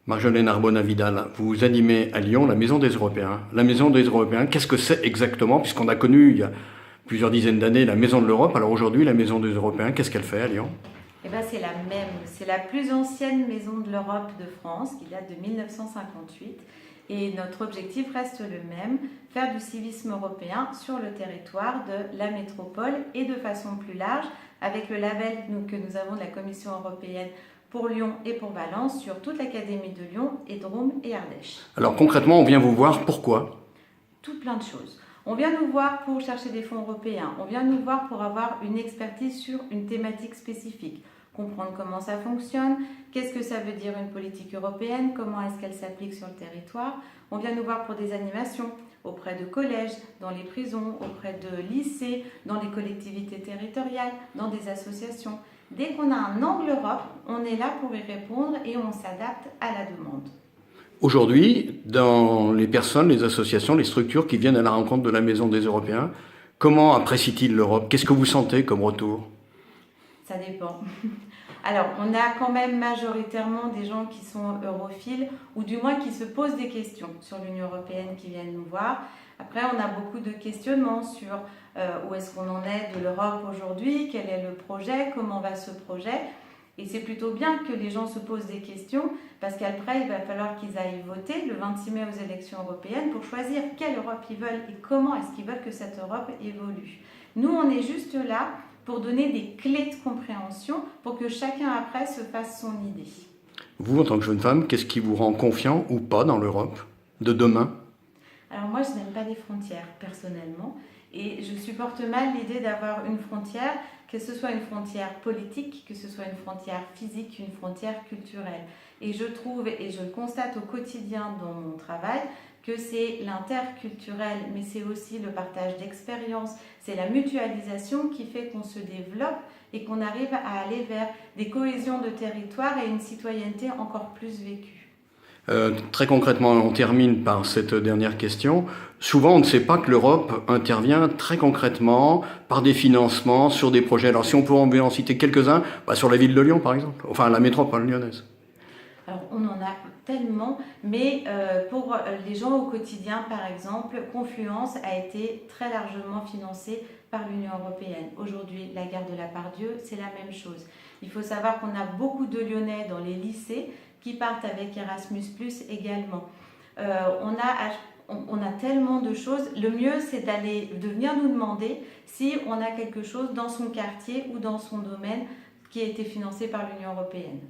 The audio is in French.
Marjolaine Arbona-Vidal, vous animez à Lyon la Maison des Européens. La Maison des Européens, qu'est-ce que c'est exactement? Puisqu'on a connu il y a plusieurs dizaines d'années la Maison de l'Europe, alors aujourd'hui la Maison des Européens, qu'est-ce qu'elle fait à Lyon? Eh ben, c'est la même. C'est la plus ancienne maison de l'Europe de France qui date de 1958. Et notre objectif reste le même, faire du civisme européen sur le territoire de la métropole et de façon plus large, avec le label que nous avons de la Commission européenne pour Lyon et pour Valence sur toute l'Académie de Lyon et Drôme et Ardèche. Alors concrètement, on vient vous voir, pourquoi? Tout plein de choses. On vient nous voir pour chercher des fonds européens, on vient nous voir pour avoir une expertise sur une thématique spécifique, comprendre comment ça fonctionne, qu'est-ce que ça veut dire une politique européenne, comment est-ce qu'elle s'applique sur le territoire. On vient nous voir pour des animations auprès de collèges, dans les prisons, auprès de lycées, dans les collectivités territoriales, dans des associations. Dès qu'on a un angle Europe, on est là pour y répondre et on s'adapte à la demande. Aujourd'hui, dans les personnes, les associations, les structures qui viennent à la rencontre de la Maison des Européens, comment apprécient-ils l'Europe? Qu'est-ce que vous sentez comme retour? Ça dépend. Alors, on a quand même majoritairement des gens qui sont europhiles ou du moins qui se posent des questions sur l'Union européenne qui viennent nous voir. Après, on a beaucoup de questionnements sur où est-ce qu'on en est de l'Europe aujourd'hui, quel est le projet, comment va ce projet. Et c'est plutôt bien que les gens se posent des questions parce qu'après, il va falloir qu'ils aillent voter le 26 mai aux élections européennes pour choisir quelle Europe ils veulent et comment est-ce qu'ils veulent que cette Europe évolue. Nous, on est juste là pour donner des clés de compréhension pour que chacun après se fasse son idée. Vous, en tant que jeune femme, qu'est-ce qui vous rend confiant ou pas dans l'Europe de demain? Alors moi, je n'aime pas les frontières, personnellement, et je supporte mal l'idée d'avoir une frontière, que ce soit une frontière politique, que ce soit une frontière physique, une frontière culturelle. Et je trouve, et je le constate au quotidien dans mon travail, que c'est l'interculturel, mais c'est aussi le partage d'expériences, c'est la mutualisation qui fait qu'on se développe et qu'on arrive à aller vers des cohésions de territoire et une citoyenneté encore plus vécue. Très concrètement, on termine par cette dernière question. Souvent, on ne sait pas que l'Europe intervient très concrètement par des financements sur des projets. Alors, si on peut en citer quelques-uns, sur la ville de Lyon, par exemple, enfin la métropole lyonnaise. Alors, on en a tellement, mais pour les gens au quotidien, par exemple, Confluence a été très largement financée par l'Union européenne. Aujourd'hui, la gare de la Part-Dieu, c'est la même chose. Il faut savoir qu'on a beaucoup de Lyonnais dans les lycées qui partent avec Erasmus+, également. On a tellement de choses. Le mieux, c'est de venir nous demander si on a quelque chose dans son quartier ou dans son domaine qui a été financé par l'Union européenne.